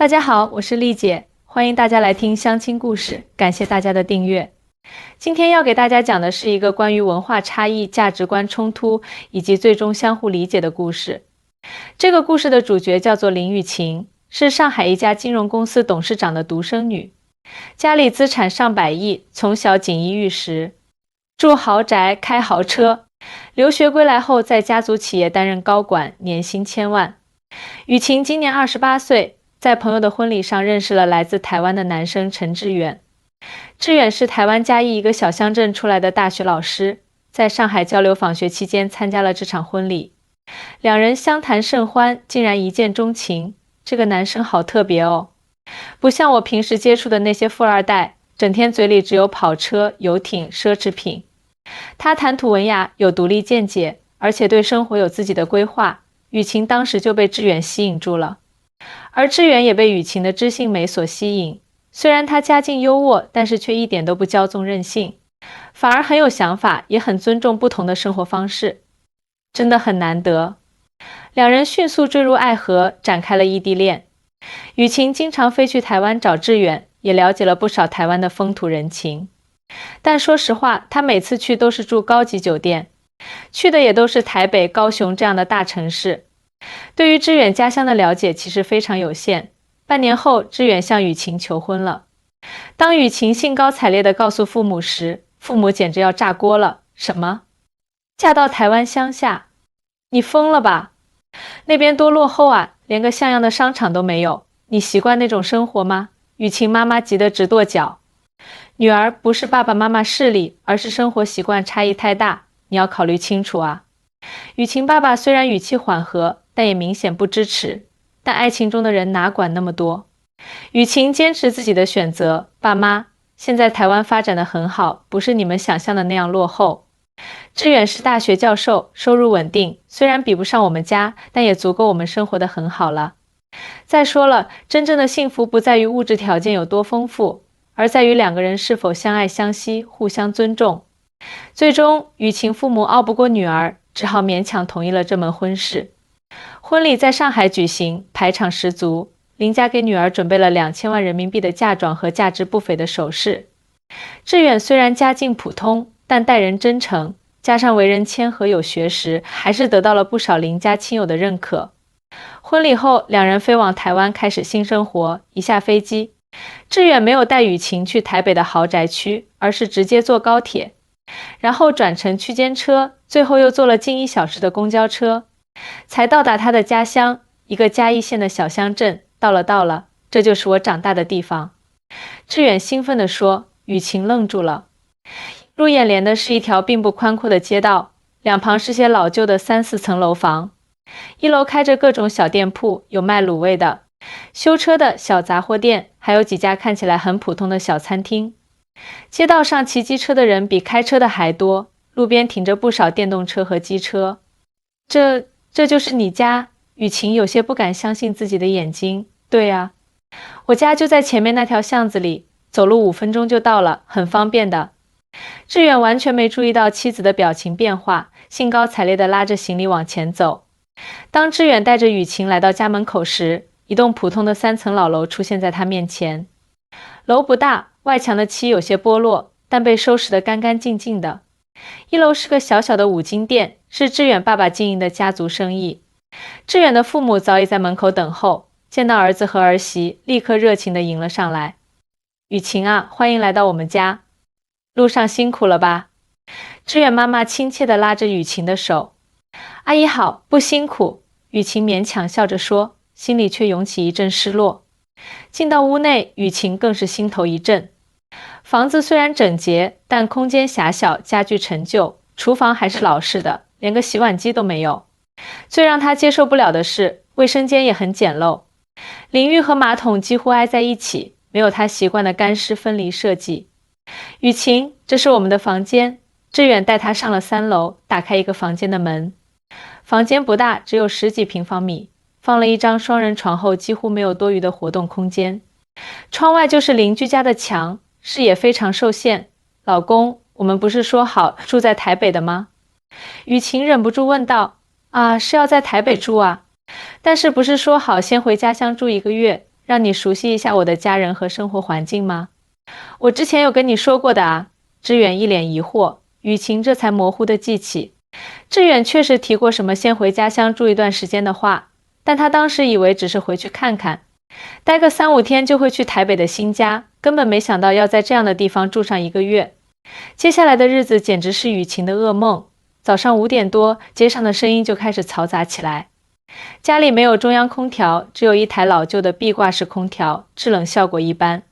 大家好，我是丽姐，欢迎大家来听相亲故事，感谢大家的订阅。今天要给大家讲的是一个关于文化差异、价值观冲突以及最终相互理解的故事。这个故事的主角叫做林雨晴，是上海一家金融公司董事长的独生女，家里资产上百亿，从小锦衣玉食，住豪宅，开豪车。留学归来后，在家族企业担任高管，年薪千万。雨晴今年28岁，在朋友的婚礼上认识了来自台湾的男生陈志远。志远是台湾嘉义一个小乡镇出来的大学老师，在上海交流访学期间参加了这场婚礼。两人相谈甚欢，竟然一见钟情。这个男生好特别哦，不像我平时接触的那些富二代，整天嘴里只有跑车、游艇、奢侈品。他谈吐文雅，有独立见解，而且对生活有自己的规划。雨晴当时就被志远吸引住了，而志远也被雨晴的知性美所吸引。虽然他家境优渥，但是却一点都不骄纵任性，反而很有想法，也很尊重不同的生活方式，真的很难得。两人迅速坠入爱河，展开了异地恋。雨晴经常飞去台湾找志远，也了解了不少台湾的风土人情。但说实话，他每次去都是住高级酒店，去的也都是台北、高雄这样的大城市。对于志远家乡的了解其实非常有限。半年后，志远向雨晴求婚了。当雨晴兴高采烈地告诉父母时，父母简直要炸锅了。什么？嫁到台湾乡下？你疯了吧？那边多落后啊，连个像样的商场都没有。你习惯那种生活吗？雨晴妈妈急得直跺脚。女儿，不是爸爸妈妈势利，而是生活习惯差异太大，你要考虑清楚啊。雨晴爸爸虽然语气缓和，但也明显不支持。但爱情中的人哪管那么多？雨晴坚持自己的选择，爸妈，现在台湾发展得很好，不是你们想象的那样落后。志远是大学教授，收入稳定，虽然比不上我们家，但也足够我们生活得很好了。再说了，真正的幸福不在于物质条件有多丰富，而在于两个人是否相爱相惜，互相尊重。最终，雨晴父母拗不过女儿，只好勉强同意了这门婚事。婚礼在上海举行，排场十足。林家给女儿准备了2000万人民币的嫁妆和价值不菲的首饰。志远虽然家境普通，但待人真诚，加上为人谦和有学识，还是得到了不少林家亲友的认可。婚礼后，两人飞往台湾开始新生活。一下飞机，志远没有带雨晴去台北的豪宅区，而是直接坐高铁，然后转乘区间车，最后又坐了近1小时的公交车，才到达他的家乡，一个嘉义县的小乡镇。到了，这就是我长大的地方。志远兴奋地说。雨晴愣住了。入眼帘的是一条并不宽阔的街道，两旁是些老旧的3、4层楼房。1楼开着各种小店铺，有卖卤味的、修车的小杂货店，还有几家看起来很普通的小餐厅。街道上骑机车的人比开车的还多，路边停着不少电动车和机车。这就是你家？雨晴有些不敢相信自己的眼睛。对啊，我家就在前面那条巷子里，走路5分钟就到了，很方便的。志远完全没注意到妻子的表情变化，兴高采烈地拉着行李往前走。当志远带着雨晴来到家门口时，一栋普通的3层老楼出现在他面前。楼不大，外墙的漆有些剥落，但被收拾得干干净净的。1楼是个小小的五金店，是志远爸爸经营的家族生意。志远的父母早已在门口等候，见到儿子和儿媳，立刻热情地迎了上来。雨晴啊，欢迎来到我们家。路上辛苦了吧？志远妈妈亲切地拉着雨晴的手。阿姨好，不辛苦。雨晴勉强笑着说，心里却涌起一阵失落。进到屋内，雨晴更是心头一震。房子虽然整洁，但空间狭小，家具陈旧，厨房还是老式的，连个洗碗机都没有。最让他接受不了的是，卫生间也很简陋，淋浴和马桶几乎挨在一起，没有他习惯的干湿分离设计。雨晴，这是我们的房间。志远带他上了3楼，打开一个房间的门。房间不大，只有10几平方米，放了一张双人床后几乎没有多余的活动空间。窗外就是邻居家的墙，视野非常受限。老公，我们不是说好住在台北的吗？雨晴忍不住问道。啊，是要在台北住啊？但是不是说好先回家乡住1个月，让你熟悉一下我的家人和生活环境吗？我之前有跟你说过的啊。志远一脸疑惑，雨晴这才模糊地记起，志远确实提过什么先回家乡住一段时间的话，但他当时以为只是回去看看，待个3、5天就会去台北的新家，根本没想到要在这样的地方住上1个月。接下来的日子简直是雨晴的噩梦。早上5点多，街上的声音就开始嘈杂起来。家里没有中央空调，只有一台老旧的壁挂式空调，制冷效果一般。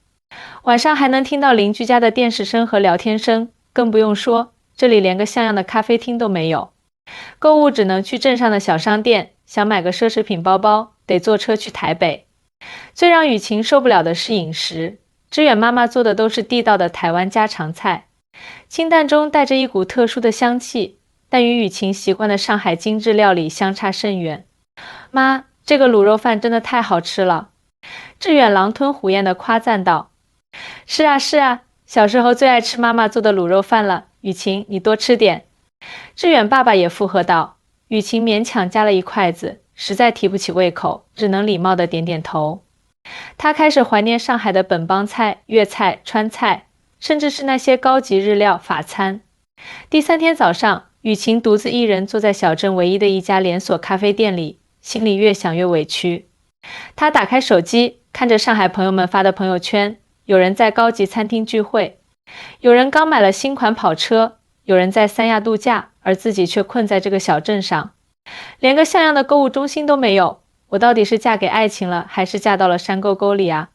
晚上还能听到邻居家的电视声和聊天声，更不用说，这里连个像样的咖啡厅都没有。购物只能去镇上的小商店，想买个奢侈品包包，得坐车去台北。最让雨晴受不了的是饮食，志远妈妈做的都是地道的台湾家常菜，清淡中带着一股特殊的香气，但与雨晴习惯的上海精致料理相差甚远。妈，这个卤肉饭真的太好吃了，志远狼吞虎咽地夸赞道。是啊是啊，小时候最爱吃妈妈做的卤肉饭了，雨晴你多吃点。志远爸爸也附和道。雨晴勉强夹了一筷子，实在提不起胃口，只能礼貌地点点头。他开始怀念上海的本帮菜、粤菜、川菜，甚至是那些高级日料法餐。第3天早上，雨晴独自一人坐在小镇唯一的一家连锁咖啡店里，心里越想越委屈。他打开手机，看着上海朋友们发的朋友圈，有人在高级餐厅聚会，有人刚买了新款跑车，有人在三亚度假，而自己却困在这个小镇上，连个像样的购物中心都没有。我到底是嫁给爱情了，还是嫁到了山沟沟里啊？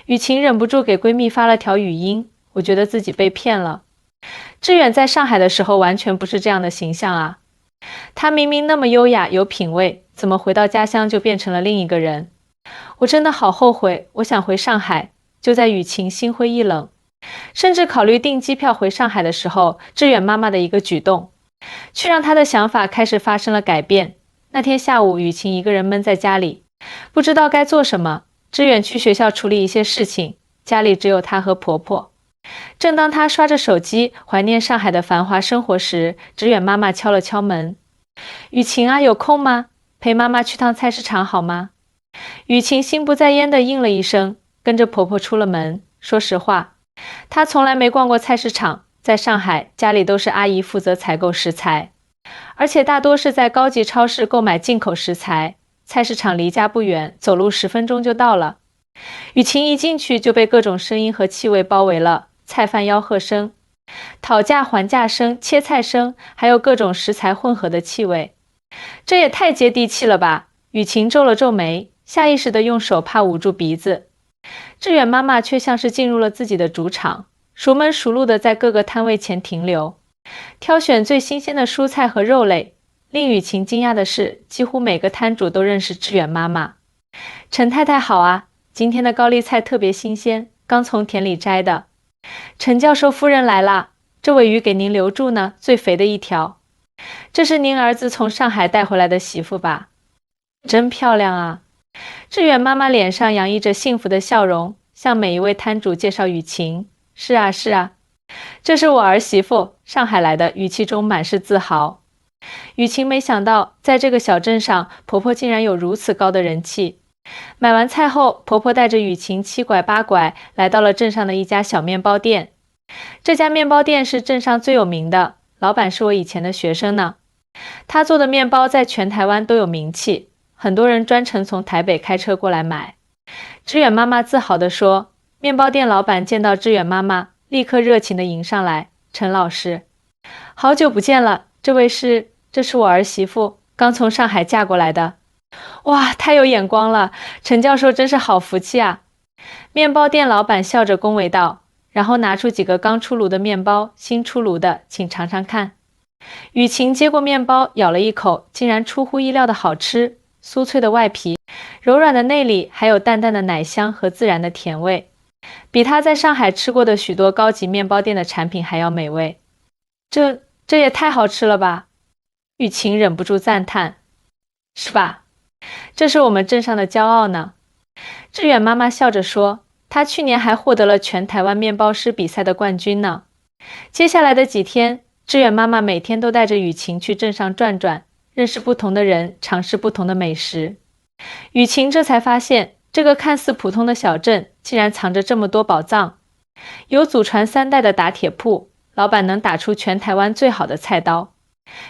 雨晴忍不住给闺蜜发了条语音，我觉得自己被骗了。志远在上海的时候完全不是这样的形象啊，他明明那么优雅有品味，怎么回到家乡就变成了另一个人？我真的好后悔，我想回上海。就在雨晴心灰意冷，甚至考虑订机票回上海的时候，志远妈妈的一个举动，却让她的想法开始发生了改变。那天下午，雨晴一个人闷在家里，不知道该做什么。志远去学校处理一些事情，家里只有她和婆婆。正当她刷着手机，怀念上海的繁华生活时，志远妈妈敲了敲门。雨晴啊，有空吗？陪妈妈去趟菜市场好吗？雨晴心不在焉地应了一声，跟着婆婆出了门。说实话，她从来没逛过菜市场，在上海，家里都是阿姨负责采购食材，而且大多是在高级超市购买进口食材。菜市场离家不远，走路10分钟就到了。雨晴一进去就被各种声音和气味包围了，菜贩吆喝声、讨价还价声、切菜声，还有各种食材混合的气味。这也太接地气了吧！雨晴皱了皱眉，下意识地用手帕捂住鼻子。志远妈妈却像是进入了自己的主场，熟门熟路地在各个摊位前停留，挑选最新鲜的蔬菜和肉类。令雨晴惊讶的是，几乎每个摊主都认识志远妈妈。陈太太好啊，今天的高丽菜特别新鲜，刚从田里摘的。陈教授夫人来啦，这尾鱼给您留住呢，最肥的一条。这是您儿子从上海带回来的媳妇吧？真漂亮啊！志远妈妈脸上洋溢着幸福的笑容，向每一位摊主介绍雨晴。是啊是啊，这是我儿媳妇，上海来的，语气中满是自豪。雨晴没想到，在这个小镇上，婆婆竟然有如此高的人气。买完菜后，婆婆带着雨晴7拐8拐来到了镇上的一家小面包店。这家面包店是镇上最有名的，老板是我以前的学生呢。他做的面包在全台湾都有名气，很多人专程从台北开车过来买。志远妈妈自豪地说。面包店老板见到志远妈妈，立刻热情地迎上来。陈老师，好久不见了，这是我儿媳妇，刚从上海嫁过来的。哇，太有眼光了，陈教授真是好福气啊！面包店老板笑着恭维道，然后拿出几个刚出炉的面包，新出炉的，请尝尝看。雨晴接过面包，咬了一口，竟然出乎意料的好吃，酥脆的外皮，柔软的内里，还有淡淡的奶香和自然的甜味，比她在上海吃过的许多高级面包店的产品还要美味。这也太好吃了吧！雨晴忍不住赞叹。是吧？这是我们镇上的骄傲呢。志远妈妈笑着说，她去年还获得了全台湾面包师比赛的冠军呢。接下来的几天，志远妈妈每天都带着雨晴去镇上转转，认识不同的人，尝试不同的美食。雨晴这才发现，这个看似普通的小镇竟然藏着这么多宝藏。有祖传3代的打铁铺，老板能打出全台湾最好的菜刀；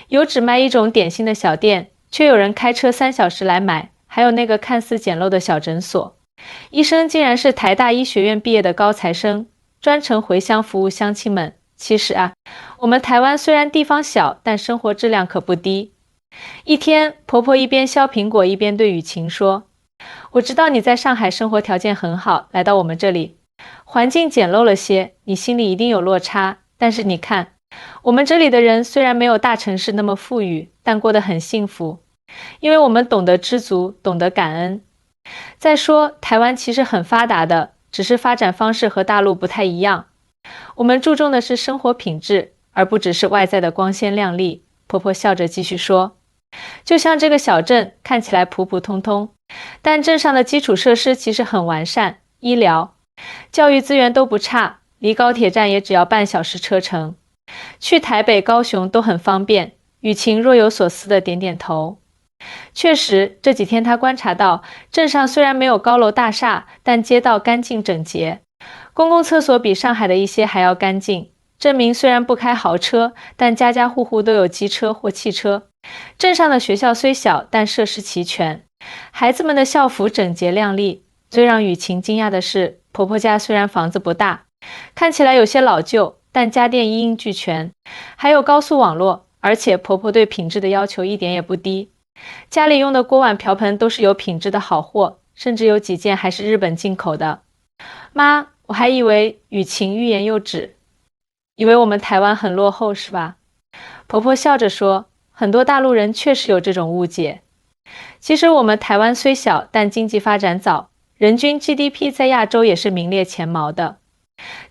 有只卖一种点心的小店，却有人开车3小时来买；还有那个看似简陋的小诊所，医生竟然是台大医学院毕业的高材生，专程回乡服务乡亲们。其实啊，我们台湾虽然地方小，但生活质量可不低。一天，婆婆一边削苹果一边对雨晴说：“我知道你在上海生活条件很好，来到我们这里，环境简陋了些，你心里一定有落差。但是你看，我们这里的人虽然没有大城市那么富裕，但过得很幸福，因为我们懂得知足，懂得感恩。再说，台湾其实很发达的，只是发展方式和大陆不太一样。我们注重的是生活品质，而不只是外在的光鲜亮丽。”婆婆笑着继续说：“就像这个小镇看起来普普通通，但镇上的基础设施其实很完善，医疗、教育资源都不差，离高铁站也只要半小时车程，去台北、高雄都很方便。”雨晴若有所思地点点头。确实，这几天她观察到，镇上虽然没有高楼大厦，但街道干净整洁，公共厕所比上海的一些还要干净。镇民虽然不开豪车，但家家户户都有机车或汽车。镇上的学校虽小，但设施齐全，孩子们的校服整洁亮丽。最让雨晴惊讶的是，婆婆家虽然房子不大，看起来有些老旧，但家电一应俱全，还有高速网络，而且婆婆对品质的要求一点也不低。家里用的锅碗瓢盆都是有品质的好货，甚至有几件还是日本进口的。妈，我还以为雨晴欲言又止，以为我们台湾很落后是吧？婆婆笑着说，很多大陆人确实有这种误解。其实我们台湾虽小，但经济发展早，人均 GDP 在亚洲也是名列前茅的。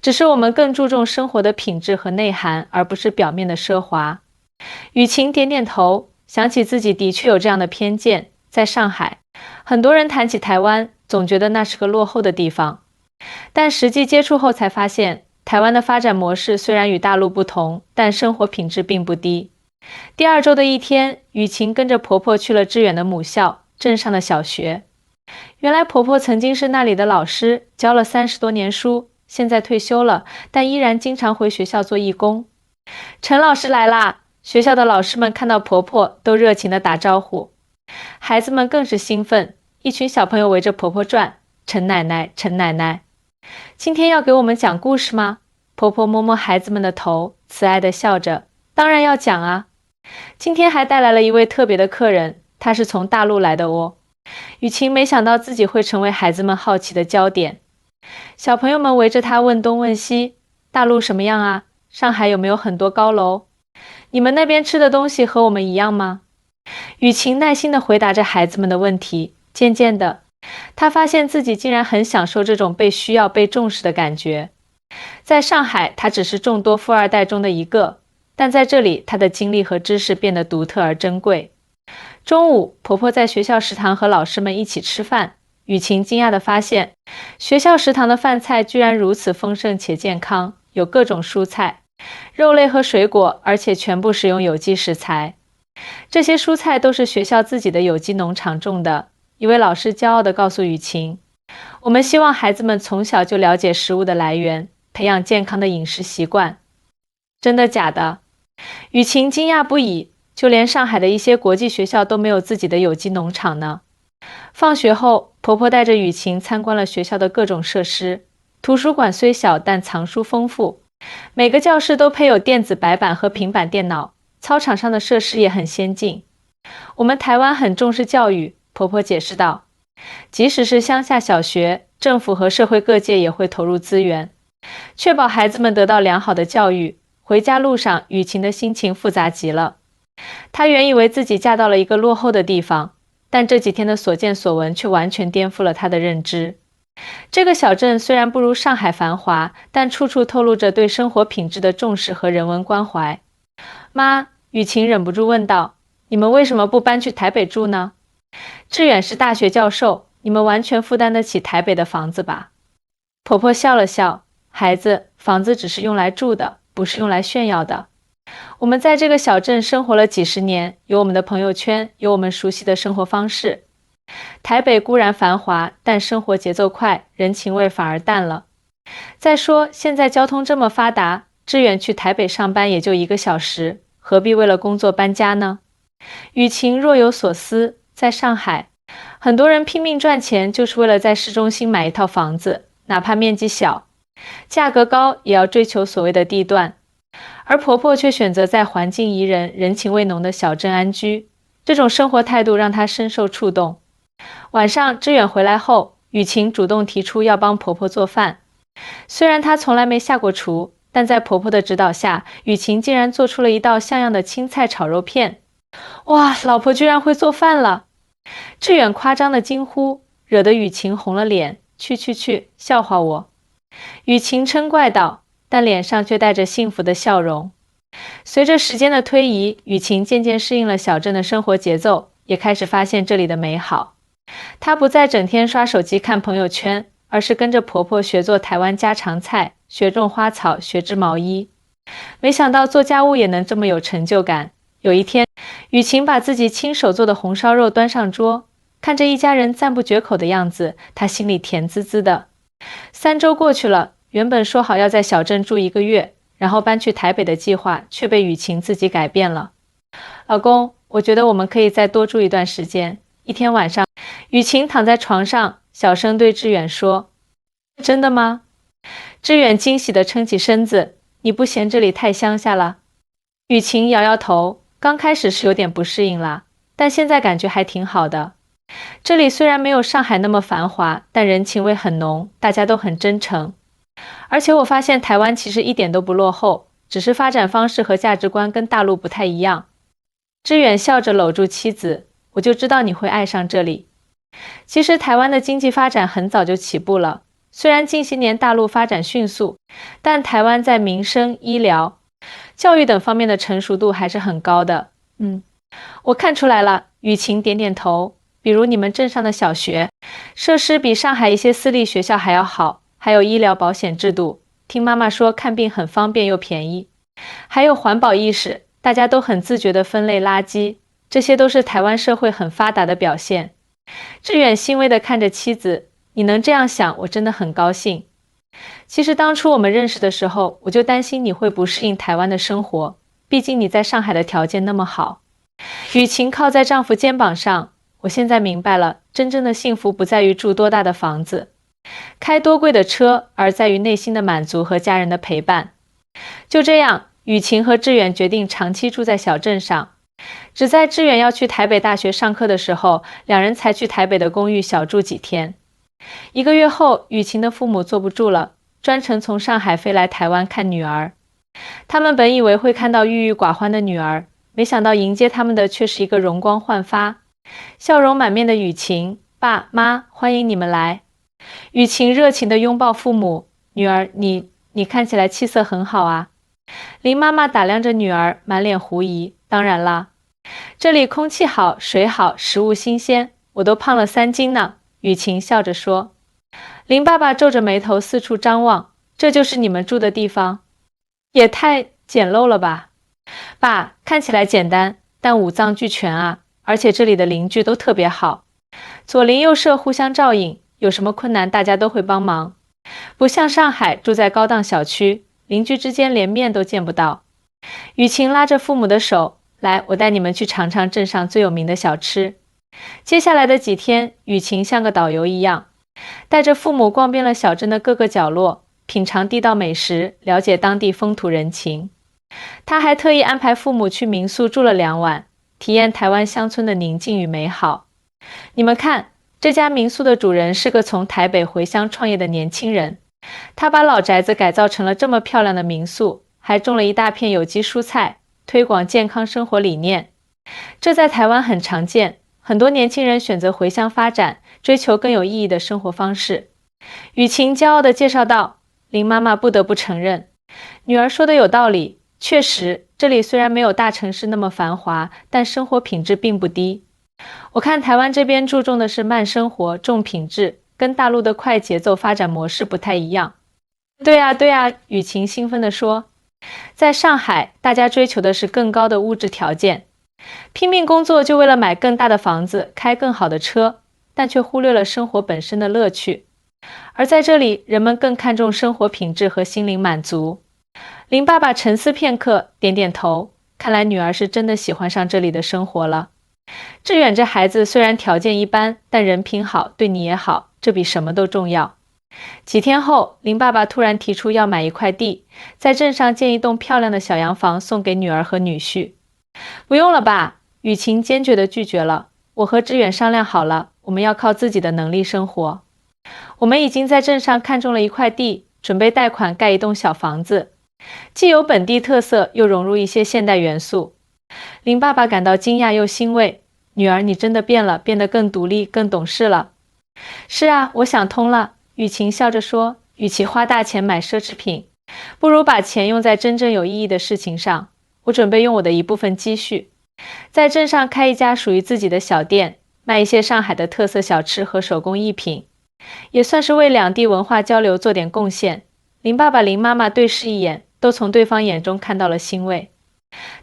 只是我们更注重生活的品质和内涵，而不是表面的奢华。雨晴点点头，想起自己的确有这样的偏见。在上海，很多人谈起台湾，总觉得那是个落后的地方。但实际接触后才发现，台湾的发展模式虽然与大陆不同，但生活品质并不低。第2周的一天，雨晴跟着婆婆去了致远的母校，镇上的小学。原来婆婆曾经是那里的老师，教了30多年书，现在退休了，但依然经常回学校做义工。陈老师来啦！学校的老师们看到婆婆都热情地打招呼，孩子们更是兴奋，一群小朋友围着婆婆转。陈奶奶，陈奶奶，今天要给我们讲故事吗？婆婆摸摸孩子们的头，慈爱地笑着。当然要讲啊！今天还带来了一位特别的客人，他是从大陆来的哦。雨晴没想到自己会成为孩子们好奇的焦点。小朋友们围着他问东问西，大陆什么样啊？上海有没有很多高楼？你们那边吃的东西和我们一样吗？雨晴耐心地回答着孩子们的问题，渐渐的，她发现自己竟然很享受这种被需要、被重视的感觉。在上海，她只是众多富二代中的一个，但在这里，她的经历和知识变得独特而珍贵。中午，婆婆在学校食堂和老师们一起吃饭，雨晴惊讶地发现，学校食堂的饭菜居然如此丰盛且健康，有各种蔬菜、肉类和水果，而且全部使用有机食材。这些蔬菜都是学校自己的有机农场种的。一位老师骄傲地告诉雨晴，我们希望孩子们从小就了解食物的来源，培养健康的饮食习惯。真的假的？雨晴惊讶不已，就连上海的一些国际学校都没有自己的有机农场呢。放学后，婆婆带着雨晴参观了学校的各种设施。图书馆虽小，但藏书丰富，每个教室都配有电子白板和平板电脑，操场上的设施也很先进。我们台湾很重视教育，婆婆解释道，即使是乡下小学，政府和社会各界也会投入资源，确保孩子们得到良好的教育。回家路上，雨晴的心情复杂极了。她原以为自己嫁到了一个落后的地方，但这几天的所见所闻却完全颠覆了她的认知。这个小镇虽然不如上海繁华，但处处透露着对生活品质的重视和人文关怀。妈，雨晴忍不住问道，你们为什么不搬去台北住呢？致远是大学教授，你们完全负担得起台北的房子吧？婆婆笑了笑，孩子，房子只是用来住的，不是用来炫耀的。我们在这个小镇生活了几十年，有我们的朋友圈，有我们熟悉的生活方式。台北固然繁华，但生活节奏快，人情味反而淡了。再说，现在交通这么发达，志远去台北上班也就1个小时，何必为了工作搬家呢？雨晴若有所思，在上海，很多人拼命赚钱，就是为了在市中心买一套房子，哪怕面积小，价格高，也要追求所谓的地段。而婆婆却选择在环境宜人、人情味浓的小镇安居，这种生活态度让她深受触动。晚上，志远回来后，雨晴主动提出要帮婆婆做饭。虽然她从来没下过厨，但在婆婆的指导下，雨晴竟然做出了一道像样的青菜炒肉片。哇，老婆居然会做饭了！志远夸张的惊呼，惹得雨晴红了脸，去，笑话我。雨晴嗔怪道，但脸上却带着幸福的笑容。随着时间的推移，雨晴渐渐适应了小镇的生活节奏，也开始发现这里的美好。她不再整天刷手机看朋友圈，而是跟着婆婆学做台湾家常菜，学种花草，学织毛衣。没想到做家务也能这么有成就感。有一天，雨晴把自己亲手做的红烧肉端上桌，看着一家人赞不绝口的样子，她心里甜滋滋的。3周过去了，原本说好要在小镇住1个月，然后搬去台北的计划却被雨晴自己改变了。老公，我觉得我们可以再多住一段时间。一天晚上，雨晴躺在床上，小声对志远说：“真的吗？”志远惊喜地撑起身子：“你不嫌这里太乡下了？”雨晴摇摇头，刚开始是有点不适应啦，但现在感觉还挺好的。这里虽然没有上海那么繁华，但人情味很浓，大家都很真诚。而且我发现台湾其实一点都不落后，只是发展方式和价值观跟大陆不太一样。志远笑着搂住妻子：“我就知道你会爱上这里。”其实台湾的经济发展很早就起步了，虽然近些年大陆发展迅速，但台湾在民生、医疗、教育等方面的成熟度还是很高的。我看出来了，雨晴点点头。比如你们镇上的小学，设施比上海一些私立学校还要好，还有医疗保险制度，听妈妈说看病很方便又便宜。还有环保意识，大家都很自觉地分类垃圾，这些都是台湾社会很发达的表现。志远欣慰地看着妻子：“你能这样想，我真的很高兴。”其实当初我们认识的时候，我就担心你会不适应台湾的生活，毕竟你在上海的条件那么好。雨晴靠在丈夫肩膀上：“我现在明白了，真正的幸福不在于住多大的房子，开多贵的车，而在于内心的满足和家人的陪伴。”就这样，雨晴和志远决定长期住在小镇上。只在志远要去台北大学上课的时候，两人才去台北的公寓小住几天。1个月后，雨晴的父母坐不住了，专程从上海飞来台湾看女儿。他们本以为会看到郁郁寡欢的女儿，没想到迎接他们的却是一个容光焕发、笑容满面的雨晴：“爸妈，欢迎你们来。”雨晴热情地拥抱父母：“女儿，你看起来气色很好啊。”林妈妈打量着女儿，满脸狐疑：“当然啦，这里空气好，水好，食物新鲜，我都胖了3斤呢。”雨晴笑着说。林爸爸皱着眉头四处张望：“这就是你们住的地方？也太简陋了吧？”“爸，看起来简单，但五脏俱全啊，而且这里的邻居都特别好，左邻右舍互相照应，有什么困难大家都会帮忙。不像上海住在高档小区，邻居之间连面都见不到。”雨晴拉着父母的手：“来，我带你们去尝尝镇上最有名的小吃。”接下来的几天，雨晴像个导游一样，带着父母逛遍了小镇的各个角落，品尝地道美食，了解当地风土人情。他还特意安排父母去民宿住了2晚，体验台湾乡村的宁静与美好。你们看，这家民宿的主人是个从台北回乡创业的年轻人，他把老宅子改造成了这么漂亮的民宿，还种了一大片有机蔬菜，推广健康生活理念。这在台湾很常见，很多年轻人选择回乡发展，追求更有意义的生活方式。雨晴骄傲地介绍道。林妈妈不得不承认，女儿说的有道理，确实，这里虽然没有大城市那么繁华，但生活品质并不低。我看台湾这边注重的是慢生活、重品质，跟大陆的快节奏发展模式不太一样。对啊，雨晴兴奋地说。在上海，大家追求的是更高的物质条件，拼命工作就为了买更大的房子，开更好的车。但却忽略了生活本身的乐趣。而在这里，人们更看重生活品质和心灵满足。林爸爸沉思片刻，点点头，看来女儿是真的喜欢上这里的生活了。志远这孩子虽然条件一般，但人品好，对你也好，这比什么都重要。几天后，林爸爸突然提出要买一块地，在镇上建一栋漂亮的小洋房送给女儿和女婿。不用了吧？雨晴坚决地拒绝了。我和志远商量好了，我们要靠自己的能力生活。我们已经在镇上看中了一块地，准备贷款盖一栋小房子，既有本地特色，又融入一些现代元素。林爸爸感到惊讶又欣慰，女儿，你真的变了，变得更独立，更懂事了。是啊，我想通了。雨晴笑着说，与其花大钱买奢侈品，不如把钱用在真正有意义的事情上。我准备用我的一部分积蓄，在镇上开一家属于自己的小店，卖一些上海的特色小吃和手工艺品，也算是为两地文化交流做点贡献。林爸爸、林妈妈对视一眼，都从对方眼中看到了欣慰。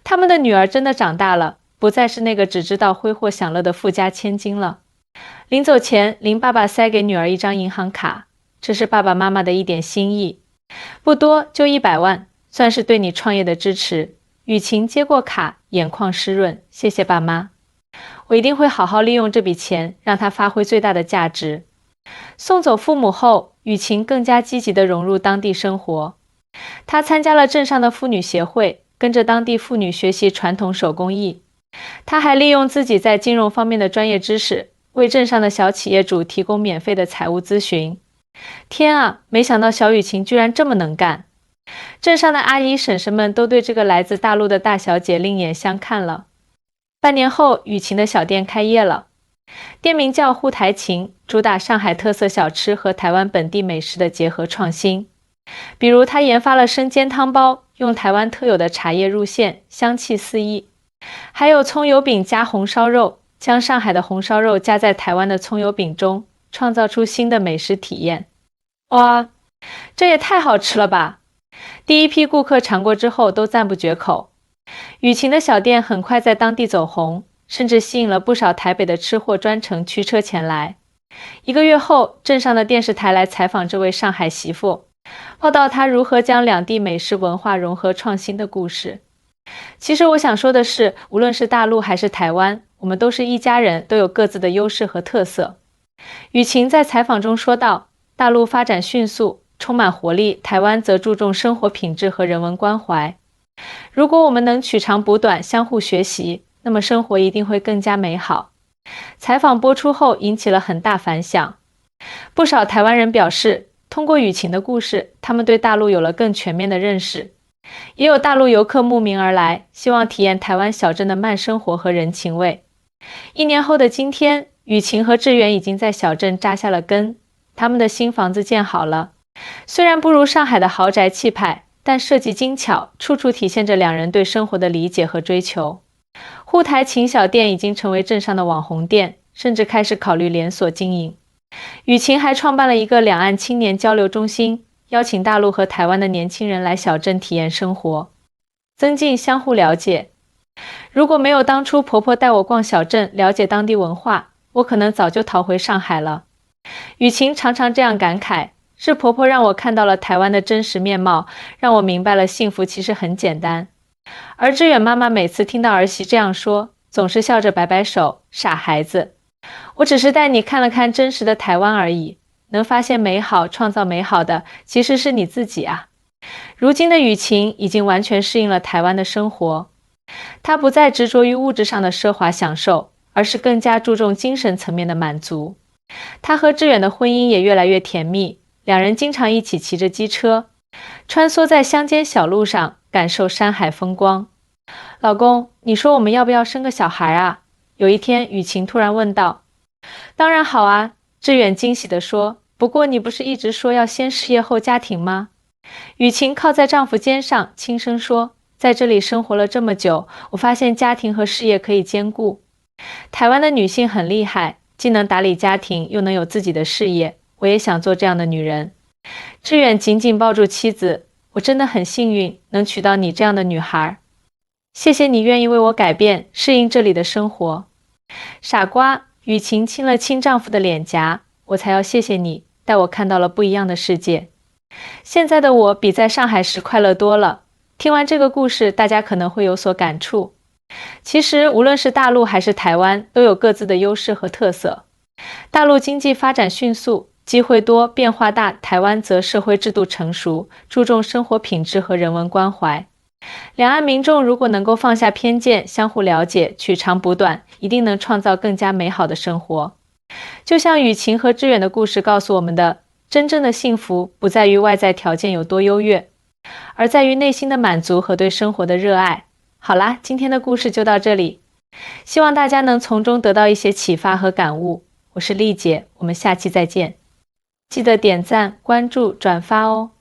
他们的女儿真的长大了，不再是那个只知道挥霍享乐的富家千金了。临走前，林爸爸塞给女儿一张银行卡，这是爸爸妈妈的一点心意，不多，就100万，算是对你创业的支持。雨晴接过卡，眼眶湿润，谢谢爸妈，我一定会好好利用这笔钱，让它发挥最大的价值。送走父母后，雨晴更加积极地融入当地生活。她参加了镇上的妇女协会，跟着当地妇女学习传统手工艺。她还利用自己在金融方面的专业知识，为镇上的小企业主提供免费的财务咨询。天啊，没想到小雨晴居然这么能干。镇上的阿姨婶婶们都对这个来自大陆的大小姐另眼相看了。半年后，雨晴的小店开业了，店名叫沪台琴，主打上海特色小吃和台湾本地美食的结合创新。比如她研发了生煎汤包，用台湾特有的茶叶入馅，香气四溢。还有葱油饼加红烧肉，将上海的红烧肉加在台湾的葱油饼中，创造出新的美食体验。哇，这也太好吃了吧！第一批顾客尝过之后都赞不绝口。雨晴的小店很快在当地走红，甚至吸引了不少台北的吃货专程驱车前来。1个月后，镇上的电视台来采访这位上海媳妇，报道她如何将两地美食文化融合创新的故事。其实我想说的是，无论是大陆还是台湾，我们都是一家人，都有各自的优势和特色。雨晴在采访中说道，大陆发展迅速，充满活力，台湾则注重生活品质和人文关怀。如果我们能取长补短，相互学习，那么生活一定会更加美好。采访播出后引起了很大反响，不少台湾人表示，通过雨晴的故事，他们对大陆有了更全面的认识。也有大陆游客慕名而来，希望体验台湾小镇的慢生活和人情味。1年后的今天，雨晴和志远已经在小镇扎下了根，他们的新房子建好了。虽然不如上海的豪宅气派，但设计精巧，处处体现着两人对生活的理解和追求。沪台琴小店已经成为镇上的网红店，甚至开始考虑连锁经营。雨晴还创办了一个两岸青年交流中心，邀请大陆和台湾的年轻人来小镇体验生活，增进相互了解。如果没有当初婆婆带我逛小镇，了解当地文化，我可能早就逃回上海了。雨晴常常这样感慨，是婆婆让我看到了台湾的真实面貌，让我明白了幸福其实很简单。而志远妈妈每次听到儿媳这样说，总是笑着摆摆手，傻孩子，我只是带你看了看真实的台湾而已，能发现美好，创造美好的其实是你自己啊。如今的雨晴已经完全适应了台湾的生活，她不再执着于物质上的奢华享受，而是更加注重精神层面的满足。她和志远的婚姻也越来越甜蜜，两人经常一起骑着机车，穿梭在乡间小路上，感受山海风光。老公，你说我们要不要生个小孩啊？有一天，雨晴突然问道。当然好啊，志远惊喜地说，不过你不是一直说要先事业后家庭吗？雨晴靠在丈夫肩上，轻声说，在这里生活了这么久，我发现家庭和事业可以兼顾。台湾的女性很厉害，既能打理家庭，又能有自己的事业，我也想做这样的女人。志远紧紧抱住妻子，我真的很幸运，能娶到你这样的女孩。谢谢你愿意为我改变，适应这里的生活。傻瓜，雨晴亲了亲丈夫的脸颊，我才要谢谢你，带我看到了不一样的世界。现在的我比在上海时快乐多了。听完这个故事，大家可能会有所感触。其实，无论是大陆还是台湾，都有各自的优势和特色。大陆经济发展迅速，机会多，变化大；台湾则社会制度成熟，注重生活品质和人文关怀。两岸民众如果能够放下偏见，相互了解，取长补短，一定能创造更加美好的生活。就像雨晴和志远的故事告诉我们的，真正的幸福不在于外在条件有多优越，而在于内心的满足和对生活的热爱。好啦，今天的故事就到这里，希望大家能从中得到一些启发和感悟。我是丽姐，我们下期再见。记得点赞、关注、转发哦。